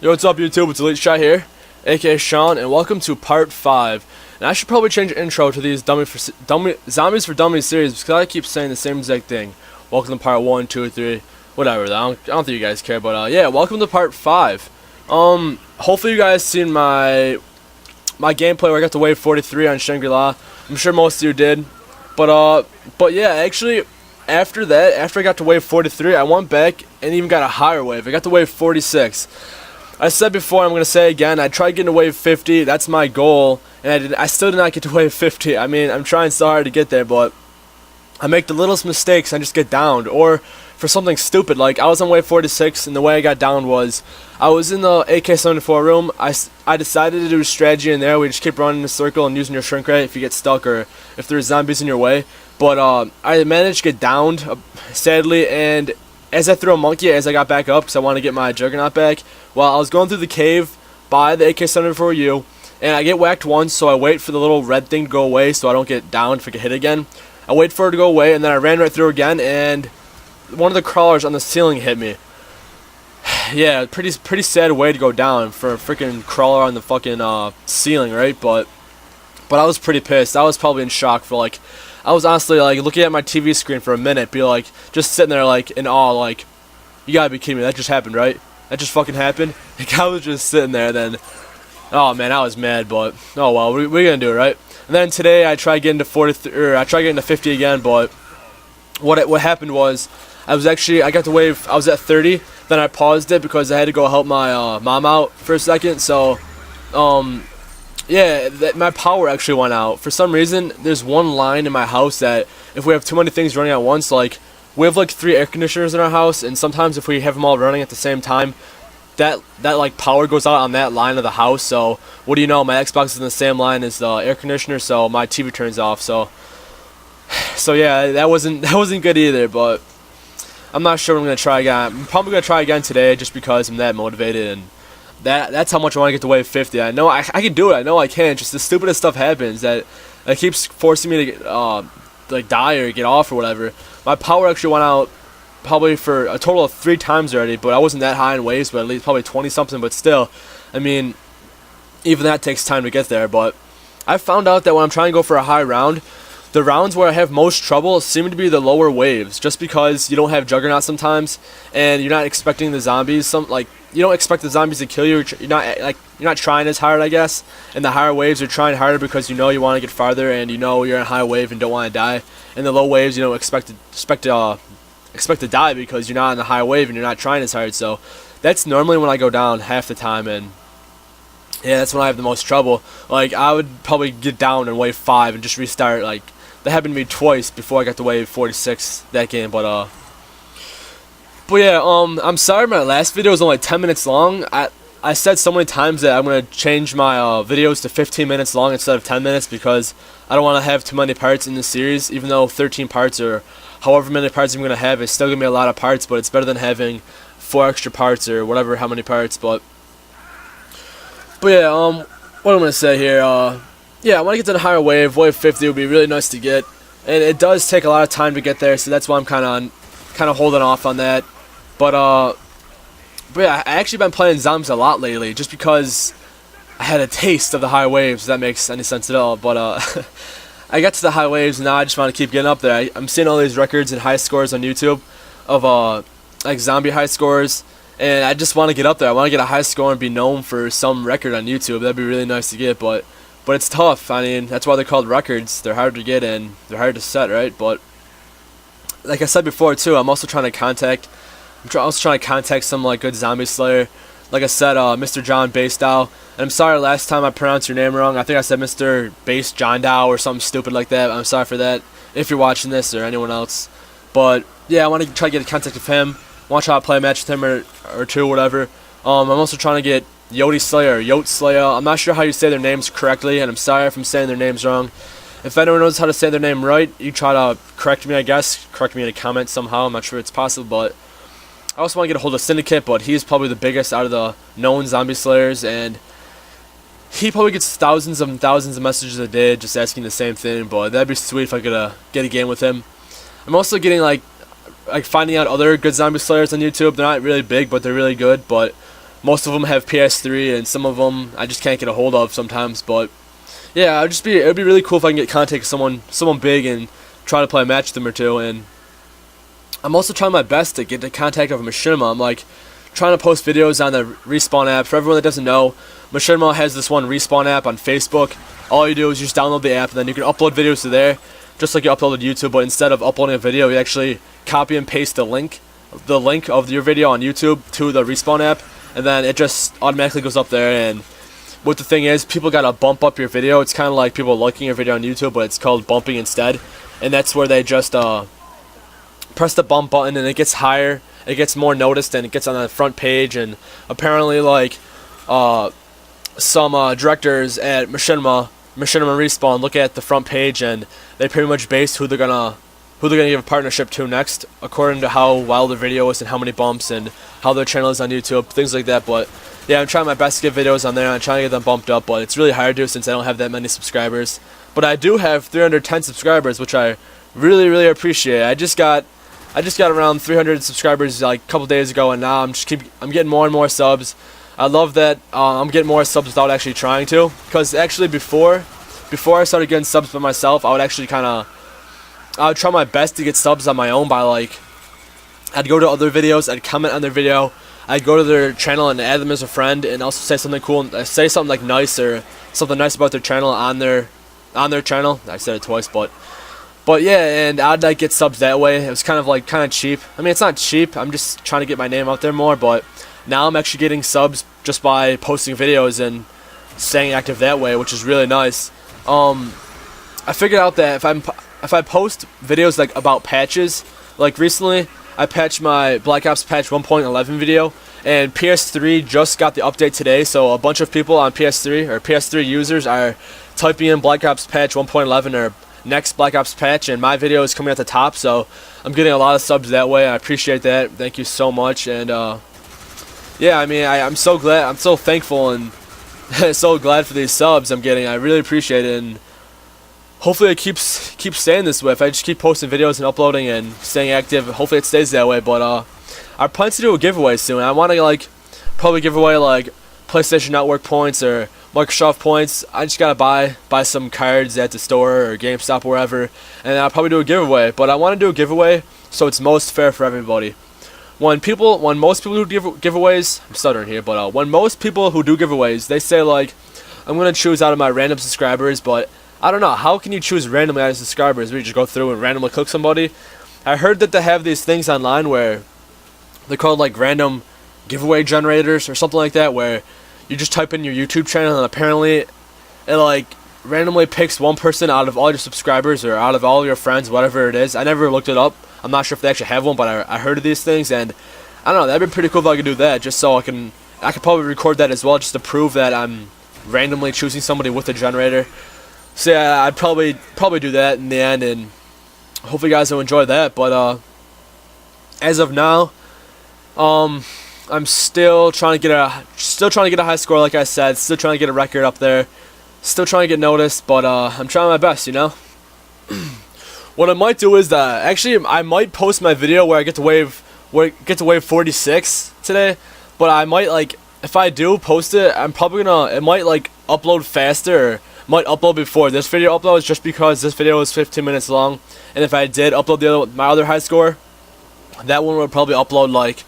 Yo, what's up YouTube? It's Elite Shot here, aka Sean, and welcome to part 5. And I should probably change the intro to these Zombies for Dummies series because I keep saying the same exact thing. Welcome to part 1, 2, 3, whatever. I don't think you guys care, but yeah, welcome to part 5. Hopefully you guys seen my gameplay where I got to wave 43 on Shangri-La. I'm sure most of you did, but yeah, actually after that, after I got to wave 43, I went back and even got a higher wave. I got to wave 46. I said before, I'm going to say again, I tried getting to wave 50, that's my goal, and I still did not get to wave 50. I mean, I'm trying so hard to get there, but I make the littlest mistakes and I just get downed, or for something stupid, like I was on wave 46, and the way I got downed was, I was in the AK-74 room, I decided to do a strategy in there, we just keep running in a circle and using your shrink ray if you get stuck, or if there's zombies in your way, but I managed to get downed, sadly, and as I threw a monkey, as I got back up, because I wanted to get my Juggernaut back, well, I was going through the cave by the AK-74U, and I get whacked once, so I wait for the little red thing to go away so I don't get downed if I get hit again. I wait for it to go away, and then I ran right through again, and one of the crawlers on the ceiling hit me. Yeah, pretty sad way to go down for a freaking crawler on the fucking ceiling, right? But I was pretty pissed. I was probably in shock for like, I was honestly like looking at my TV screen for a minute, be like, just sitting there like in awe, like, you gotta be kidding me, that just happened, right? That just fucking happened? Like, I was just sitting there then, oh man, I was mad, but, oh well, we're gonna do it, right? And then today I tried getting to 40, or I tried getting to 50 again, but what happened was, I got to wave, I was at 30, then I paused it because I had to go help my mom out for a second, so, yeah, my power actually went out. For some reason, there's one line in my house that if we have too many things running at once, like, we have like 3 air conditioners in our house, and sometimes if we have them all running at the same time, that like power goes out on that line of the house. So what do you know, my Xbox is in the same line as the air conditioner, so my TV turns off. So yeah, that wasn't good either, but I'm not sure I'm gonna try again. I'm probably gonna try again today just because I'm that motivated, and that's how much I want to get to wave 50. I know I can do it. I know I can. Just the stupidest stuff happens that keeps forcing me to get, like die or get off or whatever. My power actually went out probably for a total of 3 times already, but I wasn't that high in waves, but at least probably 20 something. But still, I mean, even that takes time to get there. But I found out that when I'm trying to go for a high round, the rounds where I have most trouble seem to be the lower waves, just because you don't have Juggernaut sometimes, and you're not expecting the zombies. You don't expect the zombies to kill you. You're not trying as hard, I guess. And the higher waves, you're trying harder because you know you want to get farther, and you know you're in a high wave and don't want to die. And the low waves, you don't expect to die because you're not in the high wave and you're not trying as hard. So that's normally when I go down half the time, and yeah, that's when I have the most trouble. Like, I would probably get down in wave 5 and just restart. Like, that happened to me twice before I got to wave 46 that game, but yeah, I'm sorry my last video was only 10 minutes long. I said so many times that I'm going to change my videos to 15 minutes long instead of 10 minutes because I don't want to have too many parts in this series, even though 13 parts or however many parts I'm going to have, it's still going to be a lot of parts, but it's better than having 4 extra parts or whatever, how many parts, but yeah, what I'm going to say here, yeah, I want to get to the higher wave. Wave 50 would be really nice to get, and it does take a lot of time to get there, so that's why I'm kind of holding off on that. But yeah, I actually been playing zombies a lot lately, just because I had a taste of the high waves. If that makes any sense at all. But I got to the high waves, and now I just want to keep getting up there. I'm seeing all these records and high scores on YouTube of like zombie high scores, and I just want to get up there. I want to get a high score and be known for some record on YouTube. That'd be really nice to get, but it's tough. I mean, that's why they're called records. They're hard to get and they're hard to set, right? But like I said before too, I'm also trying to contact some like good zombie slayer. Like I said, Mr. John Basedow. And I'm sorry last time I pronounced your name wrong. I think I said Mr. Base John Dow or something stupid like that. I'm sorry for that if you're watching this or anyone else. But yeah, I want to try to get in contact with him. I want to try to play a match with him or two, whatever. I'm also trying to get Yoti Slayer, Yote Slayer. I'm not sure how you say their names correctly, and I'm sorry if I'm saying their names wrong. If anyone knows how to say their name right, you try to correct me, I guess. Correct me in a comment somehow. I'm not sure it's possible, but I also want to get a hold of Syndicate, but he's probably the biggest out of the known zombie slayers, and he probably gets thousands and thousands of messages a day just asking the same thing, but that'd be sweet if I could get a game with him. I'm also getting like finding out other good zombie slayers on YouTube. They're not really big, but they're really good, but Most of them have PS3, and some of them I just can't get a hold of sometimes. But yeah, it would be really cool if I can get contact with someone big and try to play a match with them or two. And I'm also trying my best to get the contact of Machinima. I'm like trying to post videos on the Respawn app. For everyone that doesn't know, Machinima has this one Respawn app on Facebook. All you do is just download the app, and then you can upload videos to there, just like you upload to YouTube. But instead of uploading a video, you actually copy and paste the link of your video on YouTube to the Respawn app, and then it just automatically goes up there. And what the thing is, people gotta bump up your video. It's kind of like people liking your video on YouTube, but it's called bumping instead. And that's where they just press the bump button, and it gets higher, it gets more noticed, and it gets on the front page. And apparently, like some directors at Machinima Respawn look at the front page, and they pretty much base who they're gonna give a partnership to next, according to how wild their video is and how many bumps and how their channel is on YouTube, things like that. But yeah, I'm trying my best to get videos on there. I'm trying to get them bumped up, but it's really hard to since I don't have that many subscribers. But I do have 310 subscribers, which I really appreciate. I just got around 300 subscribers like a couple days ago, and now I'm getting more and more subs. I love that I'm getting more subs without actually trying to, because actually before I started getting subs by myself, I would try my best to get subs on my own by like, I'd go to other videos, I'd comment on their video, I'd go to their channel and add them as a friend, and also say something cool, say something like nice or something nice about their channel on their channel. I said it twice, but yeah, and I'd like get subs that way. It was kind of cheap. I mean, it's not cheap. I'm just trying to get my name out there more, but now I'm actually getting subs just by posting videos and staying active that way, which is really nice. I figured out that if I post videos like about patches, like recently I patched my Black Ops patch 1.11 video, and PS3 just got the update today, so a bunch of people on PS3 or PS3 users are typing in Black Ops patch 1.11 or next Black Ops patch, and my video is coming at the top, so I'm getting a lot of subs that way. I appreciate that. Thank you so much. And yeah, I mean, I'm so glad, I'm so thankful and so glad for these subs I'm getting. I really appreciate it, and hopefully it keeps staying this way. If I just keep posting videos and uploading and staying active, hopefully it stays that way. But I plan to do a giveaway soon. I want to like probably give away like PlayStation Network points or Microsoft points. I just gotta buy some cards at the store or GameStop or wherever, and I'll probably do a giveaway. But I want to do a giveaway so it's most fair for everybody. When most people who give giveaways, I'm stuttering here, but when most people who do giveaways, they say like, I'm gonna choose out of my random subscribers, but I don't know, how can you choose randomly out of subscribers? We just go through and randomly click somebody. I heard that they have these things online where they're called like random giveaway generators or something like that, where you just type in your YouTube channel and apparently it like randomly picks one person out of all your subscribers or out of all your friends, whatever it is. I never looked it up. I'm not sure if they actually have one, but I heard of these things, and I don't know, that'd be pretty cool if I could do that, just so I could probably record that as well, just to prove that I'm randomly choosing somebody with a generator. So yeah, I'd probably do that in the end, and hopefully you guys will enjoy that. But as of now, I'm still trying to get a high score, like I said, still trying to get a record up there, still trying to get noticed, but I'm trying my best, you know. What I might do is that actually I might post my video where I get to wave 46 today, but I might, like, if I do post it, I'm probably gonna, it might like upload faster, or might upload before this video uploads, just because this video is 15 minutes long, and if I did upload my other high score, that one would probably upload like,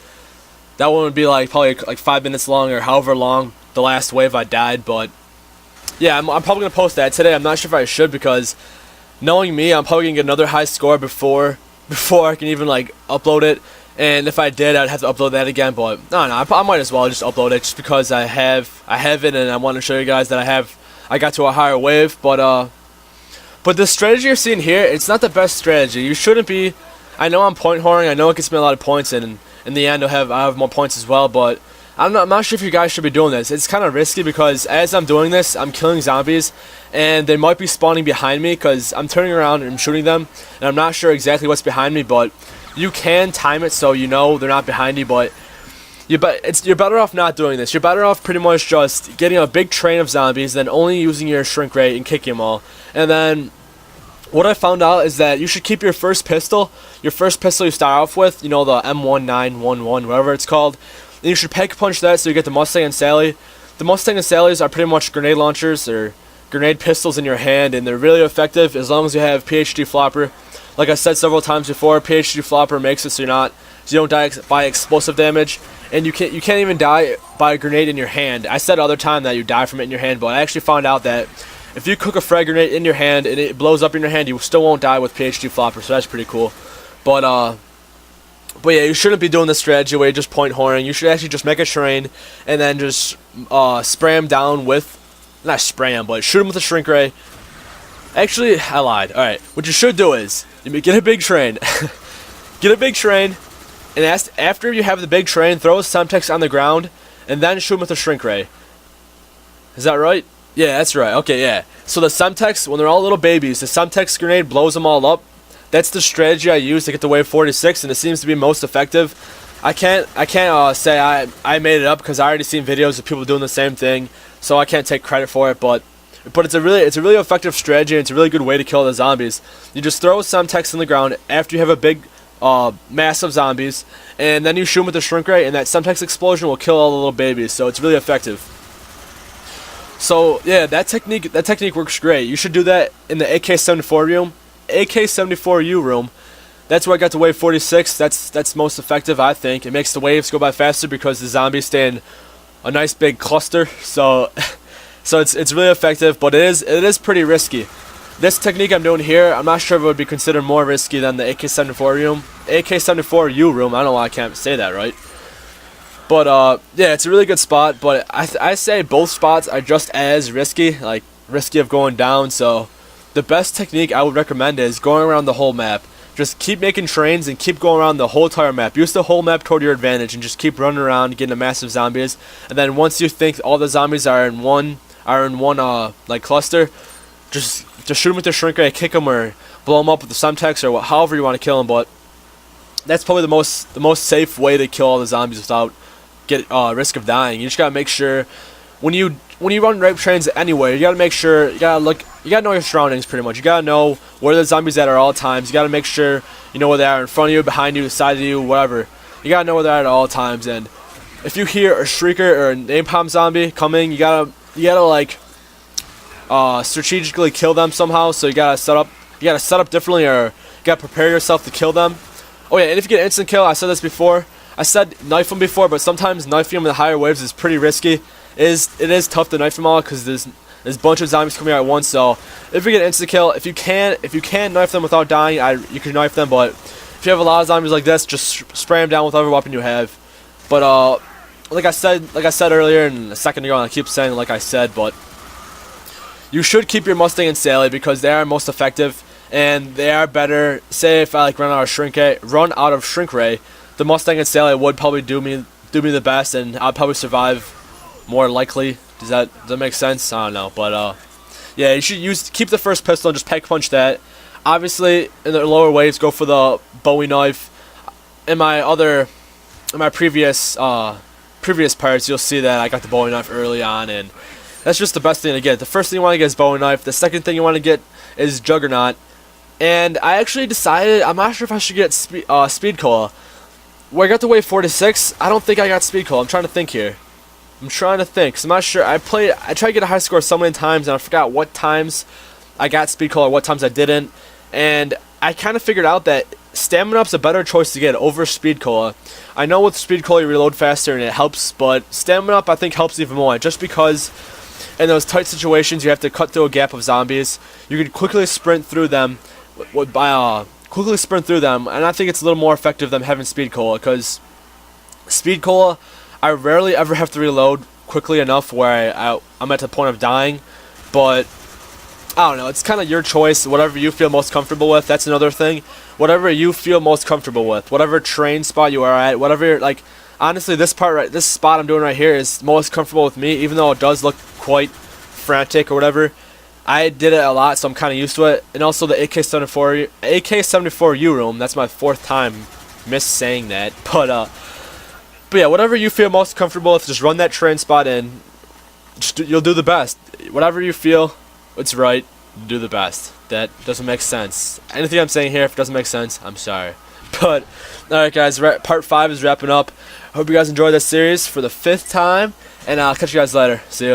that one would be like probably like 5 minutes long or however long the last wave I died. But yeah, I'm probably gonna post that today. I'm not sure if I should, because knowing me, I'm probably gonna get another high score before I can even like upload it. And if I did, I'd have to upload that again. But no, I might as well just upload it, just because I have it, and I want to show you guys that I got to a higher wave. But the strategy you're seeing here, it's not the best strategy. You shouldn't be. I know I'm point whoring. I know it gets me a lot of points, and in the end, I have more points as well. But I'm not sure if you guys should be doing this. It's kind of risky, because as I'm doing this, I'm killing zombies, and they might be spawning behind me, because I'm turning around and I'm shooting them, and I'm not sure exactly what's behind me. But you can time it so you know they're not behind you. But you're better off not doing this. You're better off pretty much just getting a big train of zombies, then only using your shrink rate and kicking them all. And then what I found out is that you should keep your first pistol you start off with, you know, the M1911, whatever it's called. And you should pack punch that so you get the Mustang and Sally. The Mustang and Sallies are pretty much grenade launchers or grenade pistols in your hand, and they're really effective as long as you have PhD flopper. Like I said several times before, PhD flopper makes it so you don't die by explosive damage, and you can't even die by a grenade in your hand. I said other time that you die from it in your hand, but I actually found out that if you cook a frag grenade in your hand and it blows up in your hand, you still won't die with PhD flopper, so that's pretty cool. But yeah, you shouldn't be doing this strategy where you just point horning. You should actually just make a train and then just spray him down with, not spray him, but shoot him with a shrink ray. Actually, I lied. Alright, what you should do is, you get a big train. Get a big train, and after you have the big train, throw a Semtex on the ground, and then shoot him with a shrink ray. Is that right? Yeah, that's right. Okay, yeah. So the Semtex, when they're all little babies, the Semtex grenade blows them all up. That's the strategy I use to get to wave 46, and it seems to be most effective. I can't say I made it up because I already seen videos of people doing the same thing, so I can't take credit for it. But it's a really effective strategy, and it's a really good way to kill the zombies. You just throw some text in the ground after you have a big mass of zombies, and then you shoot them with the shrink ray, and that Semtex explosion will kill all the little babies. So it's really effective. So yeah, that technique works great. You should do that in the AK-74 room. AK-74U room, that's where I got to wave 46. That's most effective, I think. It makes the waves go by faster because the zombies stay in a nice big cluster. So it's really effective, but it is pretty risky. This technique I'm doing here, I'm not sure if it would be considered more risky than the AK-74 room. AK-74U room, I don't know why I can't say that right. But yeah, it's a really good spot, but I say both spots are just as risky, like risky of going down. So the best technique I would recommend is going around the whole map. Just keep making trains and keep going around the whole entire map. Use the whole map toward your advantage and just keep running around getting a massive zombies. And then once you think all the zombies are in one like cluster, just shoot them with the shrink ray, kick them, or blow them up with the Semtex, or however you want to kill them. But that's probably the most safe way to kill all the zombies without risk of dying. You just gotta make sure when you run rape trains anywhere, you gotta make sure you gotta know your surroundings pretty much. You gotta know where the zombies at all times. You gotta make sure you know where they are in front of you, behind you, the side of you, whatever. You gotta know where they're at all times. And if you hear a shrieker or a napalm zombie coming, you gotta like strategically kill them somehow. So you gotta set up differently, or you gotta prepare yourself to kill them. Oh yeah, and if you get an instant kill, I said this before. I said knife them before, but sometimes knifing them in the higher waves is pretty risky. It is tough to knife them all because there's a bunch of zombies coming out at once. So if you get an instant kill, if you can knife them without dying, you can knife them. But if you have a lot of zombies like this, just spray them down with whatever weapon you have. But like I said earlier and a second ago, and I keep saying like I said, but you should keep your Mustang and Sally because they are most effective and they are better. Say if I run out of shrink ray, the Mustang and Sally would probably do me the best, and I'd probably survive more likely. Does that make sense? I don't know, but yeah, you should keep the first pistol and just pack punch that. Obviously, in the lower waves, go for the Bowie knife. In my previous parts, you'll see that I got the Bowie knife early on, and that's just the best thing to get. The first thing you want to get is Bowie knife. The second thing you want to get is Juggernaut. And I actually decided I'm not sure if I should get Speed Cola. Where I got to wave 46, I don't think I got Speed Cola. I'm trying to think here. I'm trying to think, 'cause I'm not sure. I tried to get a high score so many times, and I forgot what times I got Speed Cola, what times I didn't. And I kind of figured out that Stamina Up's a better choice to get over Speed Cola. I know with Speed Cola you reload faster and it helps, but Stamina Up I think helps even more, just because in those tight situations you have to cut through a gap of zombies. You can quickly sprint through them and I think it's a little more effective than having Speed Cola, because Speed Cola, I rarely ever have to reload quickly enough where I'm at the point of dying. But I don't know, it's kind of your choice. Whatever you feel most comfortable with, that's another thing. Whatever you feel most comfortable with, whatever train spot you are at, whatever, like, honestly, this spot I'm doing right here is most comfortable with me, even though it does look quite frantic or whatever. I did it a lot, so I'm kind of used to it. And also the AK-74U room, that's my fourth time saying that. But yeah, whatever you feel most comfortable with, just run that train spot in. You'll do the best. Whatever you feel it's right, do the best. That doesn't make sense. Anything I'm saying here, if it doesn't make sense, I'm sorry. But alright guys, part 5 is wrapping up. I hope you guys enjoyed this series for the 5th time, and I'll catch you guys later. See you.